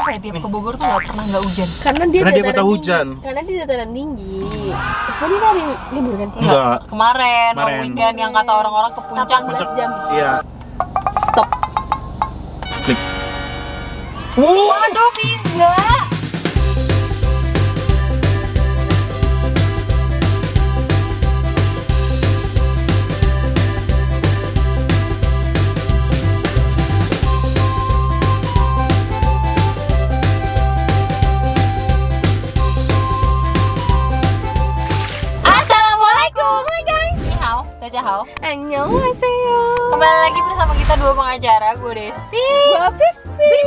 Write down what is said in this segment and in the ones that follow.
kayak tiap ke Bogor tuh nggak pernah nggak hujan. Karena dia Karena dia dataran kota tinggi. hujan. Karena dia dataran tinggi. Sebenarnya dia hari libur kan? Enggak. Kemarin long Kemarin. weekend yang kata orang-orang ke puncak. 18 jam. Iya. Stop. Klik. Waduh, bisa. Assalamualaikum, hai guys. Ni hao, daja hao. Annyeonghaseyo. Kembali lagi bersama kita dua pengacara, gue Desti. Gua Pipi.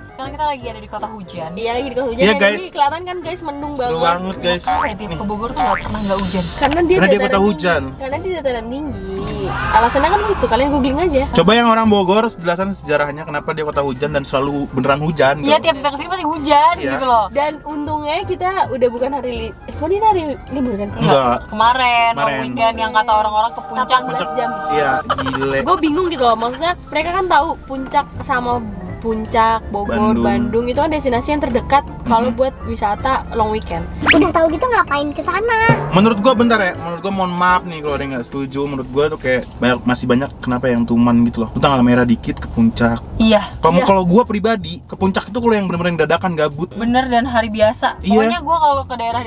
Sekarang kita lagi ada di kota hujan. Iya lagi di kota hujan. Iya, Dan guys. ini kelihatan kan guys mendung Seru banget. banget guys. Kayak tiap ke Bogor tuh nggak pernah nggak hujan. Karena dia Karena dia dataran kota tinggi. hujan. Karena dia dataran tinggi. Alasannya kan gitu, kalian googling aja. Coba yang orang Bogor jelasan sejarahnya kenapa dia kota hujan dan selalu beneran hujan. Iya, gitu. tiap kita kesini pasti hujan Iya. gitu loh. Dan untungnya kita udah bukan hari sebenarnya hari libur kan? Enggak. Kemarin long Kemarin. weekend yang kata orang-orang ke puncak. 18 jam. Iya, gile. Gue bingung gitu loh, maksudnya mereka kan tahu puncak sama Puncak, Bogor, Bandung itu kan destinasi yang terdekat kalau buat wisata long weekend. Udah tahu gitu ngapain ke sana? Menurut gua bentar ya, menurut gua mohon maaf nih kalau ada yang nggak setuju. Menurut gua tuh kayak masih banyak kenapa yang tuman gitu loh. Lu tanggal merah dikit ke puncak. Iya, Kalau gua pribadi ke puncak itu kalau yang bener-bener dadakan gabut. bener dan hari biasa. Iya. Pokoknya gue kalau ke daerah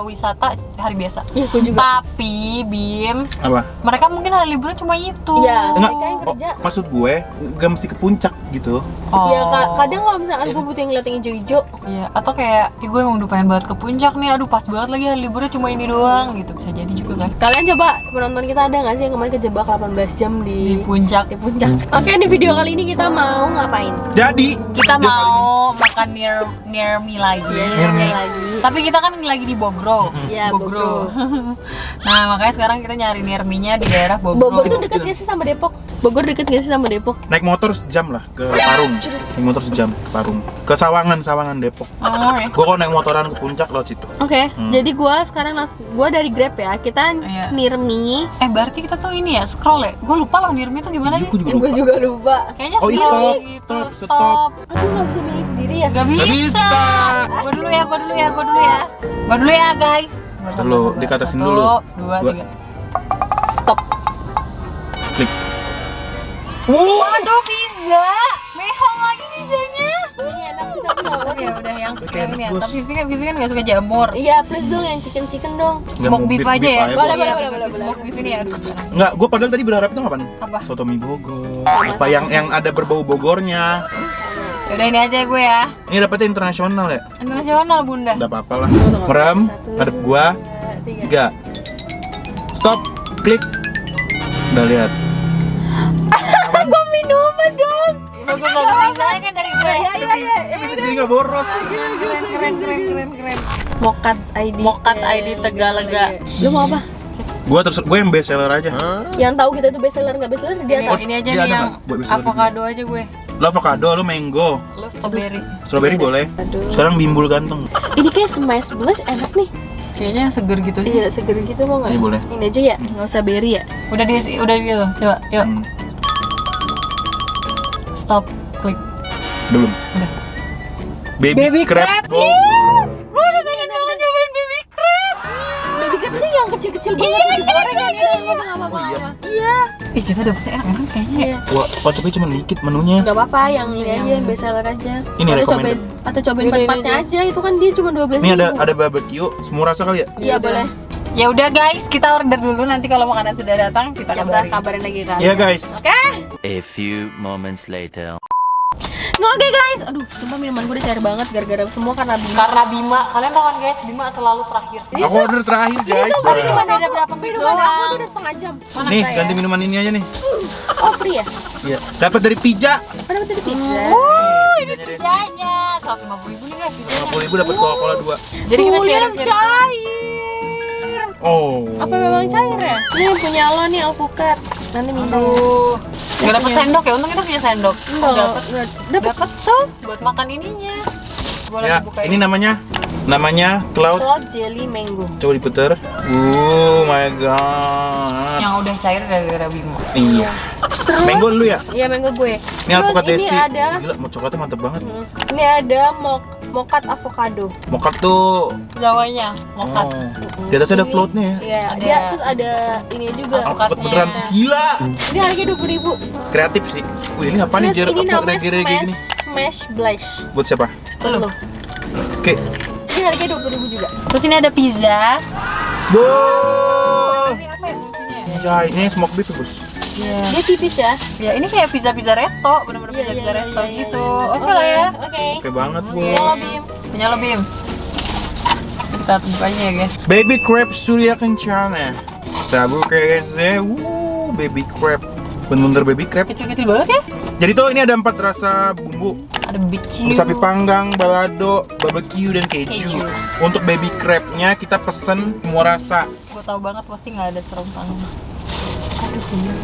wisata hari biasa. Iya, gue juga. Tapi Bim, Apa? mereka mungkin hari liburnya cuma itu. Iya. Enggak. Mereka yang kerja. Maksud gue nggak mesti ke puncak gitu. Oh. Iya, kadang kalau misalkan gue butuh yang ngeliat yang hijau-hijau. Iya, atau kayak gue emang udah pengen banget ke puncak nih. Aduh, pas banget lagi hari liburnya cuma ini doang gitu. Bisa jadi juga kan. Kalian coba penonton kita ada nggak sih yang kemarin kejebak 18 jam Di di puncak. puncak? Oke, di video kali ini kita mau ngapain? Jadi Kita dia kali mau makan near me lagi. Near me. lagi. Tapi kita kan lagi di Bogro. Iya, Bogor. Nah, makanya sekarang kita nyari near me-nya di daerah Bogro. Bogor tuh deket gak sih sama Depok? Bogor deket gak sih sama Depok? naik motor sejam lah ke Parung. Naik motor sejam ke Parung. Ke Sawangan Depok. Oh ya. Gua kalau naik motoran ke puncak lewat situ. Oke, jadi gua sekarang gua dari Grab ya. Kita Iya. Nirmi. Berarti kita tuh ini ya, scroll ya? Gue lupa loh near me tuh gimana Iya, sih? gua juga Gue lupa. juga lupa. Kayaknya Oh, scroll stop, gitu. stop. Aduh, nggak bisa milih sendiri ya. Gak bisa. bisa. Gue dulu ya guys. Gua Dulu, dikatasin dulu. 1, 2, Dua. 3. Stop. Klik. Waduh, pizza. Mehong lagi pizzanya. Ini enak sih tapi nggak apa-apa. Ya udah yang Kayak ini ya. enak, Bos. Tapi Vivi kan gak suka jamur. Iya, please dong yang chicken dong. Smoke beef aja ya. Boleh, Iya, boleh. Smoke beef ini ya. Aduh. Enggak, gua padahal tadi berharap itu apaan? Apa? Soto mie Bogor. Apa yang ada berbau Bogornya. Yaudah ini aja gue ya. Ini dapetnya internasional ya? Internasional bunda. Enggak apa-apa lah. Merem, hadap gua. 3. Stop. Klik. Udah lihat. Gue minuman dong. Bagus banget pizzanya kan dari gue. Bisa jadi nggak boros. Keren. Mokat ID. Mokat ID Tegalega. Lu mau apa? Gue yang best seller aja. Yang tahu kita itu best seller nggak best seller dia Ini, atas. ini aja dia nih ada yang nggak? Buat bisa lebih. avocado aja gue. Lo avocado, lo mango. Lo strawberry. Strawberry boleh. Aduh. Sekarang bimbul ganteng. Ini kayak smash blush enak nih. Kayaknya seger gitu sih. Iya, seger gitu mau nggak? Ini boleh. Ini aja ya, nggak usah berry ya. Udah gitu. Coba, yuk. Hmm, Stop. Klik. belum. Udah. Baby crab. Oh. Gue udah pengen banget nyobain baby crab. Baby crab itu yang kecil-kecil banget digoreng kan? Oh iya. Iya. Ih, kita dapetnya enak kayaknya. Iya. Wah, kocoknya cuma dikit menunya. Nggak apa-apa, yang ini aja yang best seller aja. Ini atau recommended. cobain Ini empat-empatnya aja. aja. Itu kan dia cuma 12.000. Ini ada barbecue, semua rasa kali ya? Iya boleh. Ya udah guys, kita order dulu, nanti kalau makanan sudah datang kita kabarin. Kabarin lagi kan. Iya guys. A few moments later. Oke guys, aduh, sumpah minuman gue udah cair banget gara-gara semua karena Bima. Karena Bima, kalian tahu kan guys, Bima selalu terakhir. Aku order terakhir guys. Tapi cuma Beda aku, berapa menit minuman aku doang. tuh udah setengah jam. Mana Nih, saya? ganti minuman ini aja nih. Oh free ya? Iya. Dapat dari pizza. Ada betul pizza. Ini pizzanya 150.000 nih guys. 50.000 dapat Coca-Cola 2. Jadi kita Yang share. cair. Oh. Apa memang cair ya? Ini punya lo nih alpukat. Nanti minta. Aduh. Gak dapet sendok ya, untung kita punya sendok. Dapat. Dapat tuh. Buat makan ininya. Boleh Ya, dibuka ini namanya Cloud. Cloud jelly mango. Coba diputer. My god. yang udah cair gara-gara Bima. Iya. Terus Mango dulu ya? Iya, mango gue. Ini Terus alpukat ini Desti. ada Gila, mau coklatnya mantep banget. ini ada mokat avocado. Mokat tuh. Namanya mokat. Di atasnya ada Ini- floatnya ya. Iya, Ada. dia terus ada ini juga. Alpukat Alpukatnya. beneran gila. Ini harga 20.000. Kreatif sih. Wih, ini apa nih? Terus Jeruk ini apa namanya reggae-reggae gini? Smash Blush. Buat siapa? Lu. Oke. Ini harga 20.000 juga. Terus ini ada pizza. Wow. Ini apa ya fungsinya ya? Anjay, ini smoke beef tuh, Bos. Iya. Dia tipis ya. Ya ini kayak pizza resto, bener-bener Iya, pizza iya, resto iya, iya, gitu. iya. Oke lah ya. Oke. Oke banget, Ya lo Bos. Bim. Punya lo Bim. Kita buka aja ya guys. Baby crab Surya Kencana. Sabu keze. Baby crab. Bener-bener baby crab. Kecil-kecil banget ya. Jadi tuh ini ada 4 rasa bumbu. Ada BBQ. Sapi panggang, balado, barbecue, dan keju. Untuk baby crabnya kita pesen semua rasa. Gue tau banget pasti nggak ada serompang.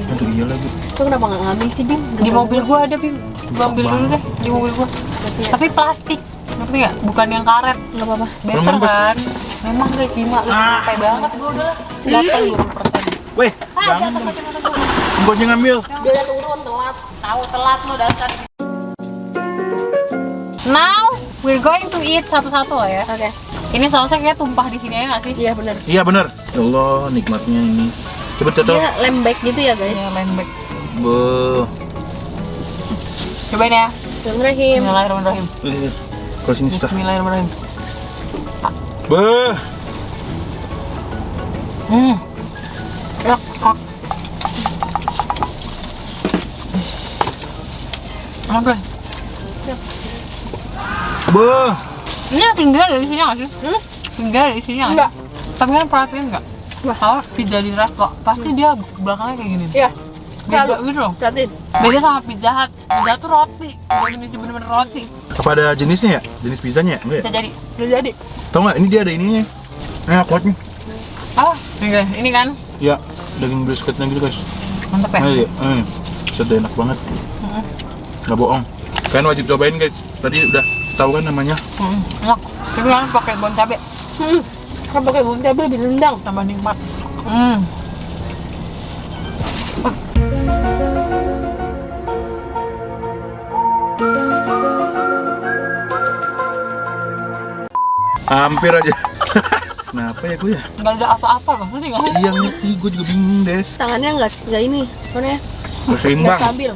Aduh iya lagi. So kenapa nggak ngambil sih Bim? Di mobil gua ada Bim. Gua ambil dulu deh di mobil gua. Tapi Tapi plastik. Ngerti nggak? Bukan yang karet. nggak apa-apa. Better Memang kan? Memang guys, 5 lu capek banget gua udah. Datang 20%. Weh, jangan dong. Gue aja ngambil. Dia udah turun telat. Tahu telat lo dasar. Now we're going to eat satu-satu lah ya. Oke. Ini sausnya kayak tumpah di sini ya nggak sih? Iya benar. Iya bener. Ya Allah, nikmatnya ini. Coba cocok. Dia lembek gitu ya guys. Iya, lembek. Beuh. Cobain ya. Bismillahirrahmanirrahim. Bismillahirrahmanirrahim. Kalau sini susah. Bismillahirrahmanirrahim. Beuh. Enak. Oke. Beuh. Ini pinggiran dari sini nggak sih? Pinggiran dari sini Enggak. Tapi kan perhatiin nggak? Kalau pizza di resto pasti dia belakangnya kayak gini. Iya. Beda gitu loh. Liatin. Beda sama pizza hut. Pizza Hut tuh roti. Pizza jenisnya bener-bener roti. Apa ada jenisnya ya? Jenis pizzanya? Enggak Bisa ya? jadi. Udah jadi. Tau nggak? Ini dia ada ininya. Kuatnya. Oh, ini kan Ya, daging brisketnya gitu guys. mantep ya. Nah, ya. Sudah enak banget. Nggak bohong. Kalian wajib cobain guys. Tadi udah tahu kan namanya. Enak. Tapi kan pakai bon cabe Kan pakai bumbu cabai lebih nendang. tambah nikmat. Hampir aja. Kenapa ya gue ya? Nggak ada apa-apa kan? Ngerti nggak? Iya ngerti, gue juga bingung Des. Tangannya nggak ini. Mana ya? Nggak seimbang. Nggak stabil.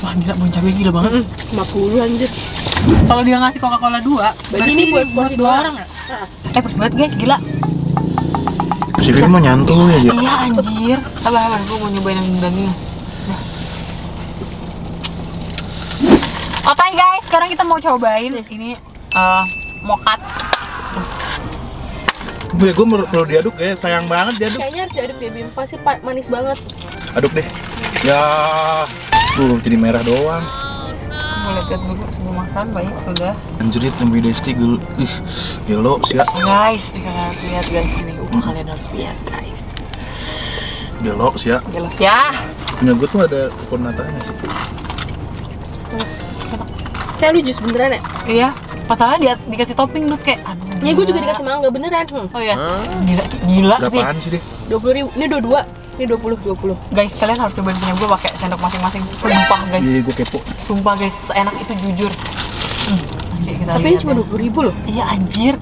Wah gila bon cabe gila banget. 50 anjir. Kalau dia ngasih Coca-Cola 2, berarti ini ini buat buat porsi 2 dua. orang ya? Pas banget guys, gila. Si Vin mah nyantuy aja. Iya anjir. Sabar, gue mau nyobain yang dagingnya. Oke guys, sekarang kita mau cobain ini mokat. Gue perlu diaduk ya, sayang banget diaduk. Kayaknya harus diaduk deh Bim. Pasti manis banget. Aduk deh. Ya, jadi merah doang. Mau lihat dulu sebelum makan, baik sudah. Anjrit lebih Desti gelo sih ya. Guys, kalian harus lihat guys ini. Kalian harus lihat guys. Gelo sih ya. Jelas ya. Punya gue tuh ada kornatanya sih. Kayak lu jus beneran ya? Iya. Masalahnya dia dikasih topping dulu kayak aduh. Ya gue juga gila. dikasih mangga beneran. Oh iya. Gila sih. Berapaan sih deh? 20.000. Ini 22. Ini 20. Guys, kalian harus cobain punya gue pakai sendok masing-masing. Sumpah guys. Iya, gue kepo. Sumpah guys, enak itu jujur. Nanti kita Tapi ini lihat cuma ya. 20.000 loh. Iya anjir.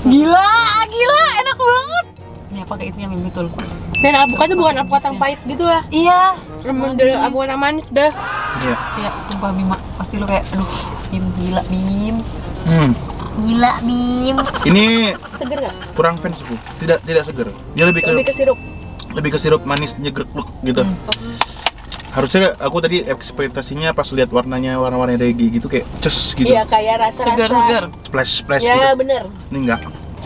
Gila, enak banget. Nih pakai itu yang betul. Dan alpukatnya bukan alpukat yang pahit gitu lah. Iya. Emang dari alpukat yang manis dah. Iya. Iya, sumpah Bima, pasti lu kayak aduh, Bim gila Bim. Gila, Bim. Ini Seger nggak? kurang fans aku. Tidak seger. Dia lebih Lebih ke sirup. sirup manis nyegrek gitu. Harusnya aku tadi ekspektasinya pas lihat warna-warni reggae gitu kayak ces gitu. Iya kayak rasa-rasa. Segar-segar. Splash Ya gitu. bener. Ini enggak.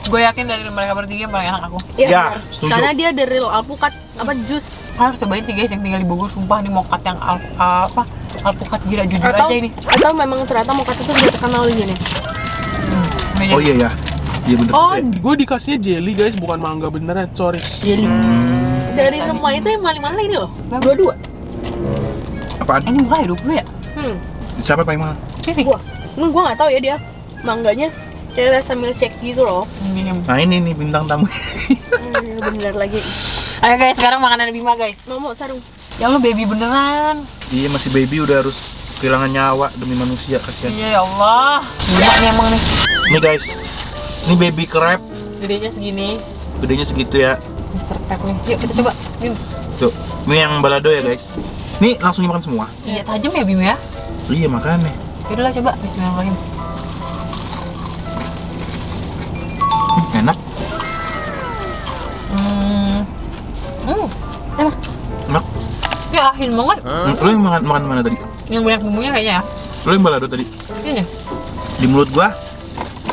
Gue yakin dari mereka bertiga yang paling enak aku. Iya, Ya, bener. setuju. Karena dia dari real alpukat apa jus. Kalian harus cobain sih guys yang tinggal di Bogor, sumpah nih mokat yang alpukat gila jujur Atau aja ini. atau memang ternyata mokat itu udah terkenal di sini. Oh iya ya. Iya bener. Oh, Ya. gue dikasihnya jelly guys, bukan mangga beneran, sorry. Jadi dari semua itu yang paling mahal ini loh. 22. Apaan? Ini murah ya 20 ya? Siapa yang paling mahal? Vivi. Gua nggak tahu ya dia. Mangganya kayak rasa milkshake gitu loh. Nah ini nih bintang tamu. Bener lagi. Ayo guys, sekarang makanan Bima guys. Mau sarung. Ya Allah, baby beneran. Iya, masih baby udah harus kehilangan nyawa demi manusia, kasihan. Iya ya Allah. Gila nih emang nih. Ini guys, ini baby crab, Gedenya segini. gedenya segitu ya. Mr. Crab nih. Yuk kita coba. Bim. Tuh, ini yang balado ya guys. Ini langsung dimakan semua. Iya tajam ya Bim ya. Iya, makanya. Yaudahlah coba. Bismillahirrahmanirrahim. Enak. Enak. Enak. Ya asin banget. Lo yang makan mana tadi? Yang banyak bumbunya kayaknya ya. Lo yang balado tadi? Iya. Di mulut gua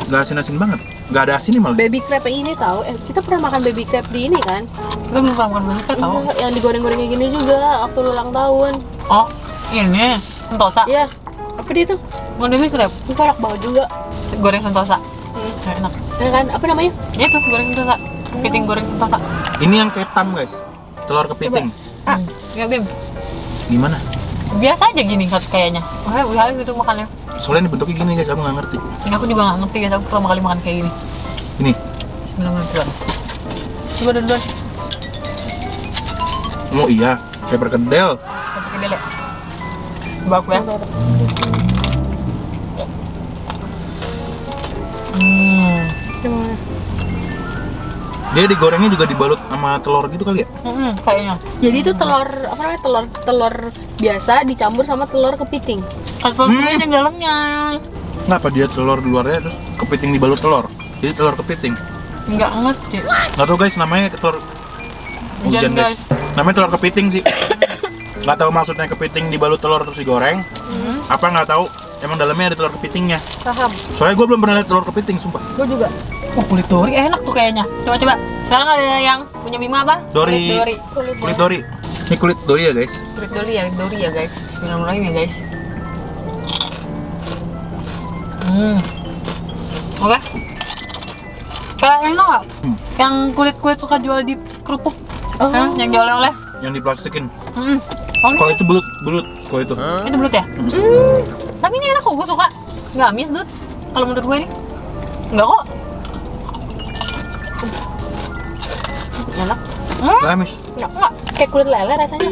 nggak asin-asin banget. Nggak ada asinnya malah. Baby crab yang ini tahu? Kita pernah makan baby crab di ini kan? Lo belum pernah makan baby crab tau? Iya, yang digoreng-goreng kayak gini juga waktu lu ulang tahun. Oh, ini sentosa. Iya. Apa dia tuh? Bukan baby crab. Itu enak banget juga. Goreng sentosa. Ya, enak. Ya kan? Apa namanya? Ya itu goreng sentosa. Kepiting goreng sentosa. Ini yang ketam guys. Telur kepiting. Ya Bim. Gimana? Biasa aja gini kayaknya. Wah, wah gitu makannya. Soalnya ini bentuknya gini guys, aku nggak ngerti. Ini aku juga nggak ngerti guys. Aku pertama kali makan kayak gini. Ini. Bismillahirrahmanirrahim. Coba dulu. Oh iya, kayak perkedel. Pakai dele. Coba aku ya. Gimana? Dia digorengnya juga dibalut sama telur gitu kali ya? Kayaknya. Jadi itu telur apa namanya? Telur biasa dicampur sama telur kepiting. Telur kepiting dalamnya. Kenapa dia telur di luarnya terus kepiting dibalut telur? Jadi telur kepiting. Nggak ngerti. Nggak tahu guys, namanya telur hujan guys. Namanya telur kepiting sih. Nggak tahu maksudnya kepiting dibalut telur terus digoreng. Apa nggak tahu? Emang dalamnya ada telur kepitingnya. Paham. Soalnya gue belum pernah lihat telur kepiting, sumpah. Gue juga. Oh, kulit dori enak tuh kayaknya. Coba. Sekarang ada yang punya Bima apa? Dori. Kulit dori. Kulit dori. Ini kulit dori ya guys. Kulit dori ya guys. Bismillahirrahmanirrahim ya guys. Oke. Kayak enak nggak? Yang kulit suka jual di kerupuk. Yang jual oleh. Yang diplastikin. Oh, Kalau itu belut. Kalau itu. itu belut ya? Tapi ini enak kok, gue suka. Nggak amis, Dut. Kalau menurut gue ini. Nggak kok. Enak. Gamis. Enggak. Kayak kulit lele rasanya.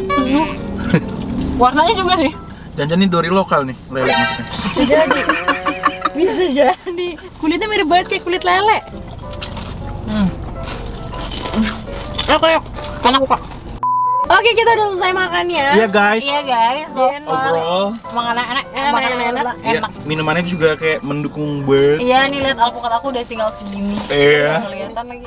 Warnanya juga sih. Jangan ini dori lokal nih, lele maksudnya. Bisa jadi. Bisa jadi. Kulitnya mirip banget kayak kulit lele. Oke, enak kok. Oke, kita udah selesai makannya. Iya guys. Iya guys. Overall. Makanan enak. Iya, minumannya juga kayak mendukung banget. Iya nih lihat alpukat aku udah tinggal segini. Iya. Nggak kelihatan lagi.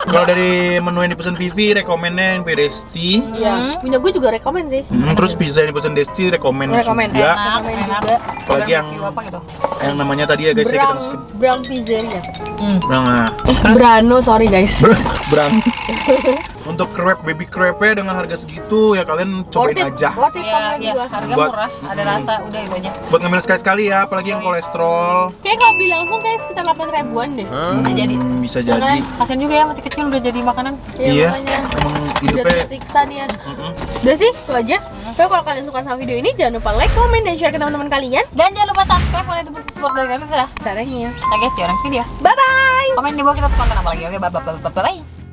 Kalau dari menu yang dipesan Vivi, rekomennya yang Desti. Iya. Punya gue juga rekomen sih. Terus pizza yang dipesan Desti rekomen Rekomen. juga. Enak. juga. Apalagi yang apa gitu. yang namanya tadi ya guys, ya kita masukin. Brang Pizzeria. Nah, Brano, sorry guys. berang. Untuk crab, baby crabnya dengan harga segitu ya kalian cobain aja. Worth it Iya, banget iya, juga. harga Buat- murah, ada rasa, udah itu aja. Buat ngambil sekali-sekali ya, apalagi yang kolesterol. Kayak kalau beli langsung kayak sekitar 8 ribuan deh. Bisa jadi. Bisa jadi. Kasian juga ya masih kecil udah jadi makanan. Iya. Makanya. Emang Udah hidupnya. tersiksa dia. Mm-mm. Udah sih, itu aja. Tapi kalau kalian suka sama video ini, jangan lupa like, comment, dan share ke teman-teman kalian. Dan jangan lupa subscribe karena itu bentuk support dari kami ya. Caranya. Nah guys, see you next video. Bye-bye! Komen di bawah kita tuh konten apa lagi. Oke, bye.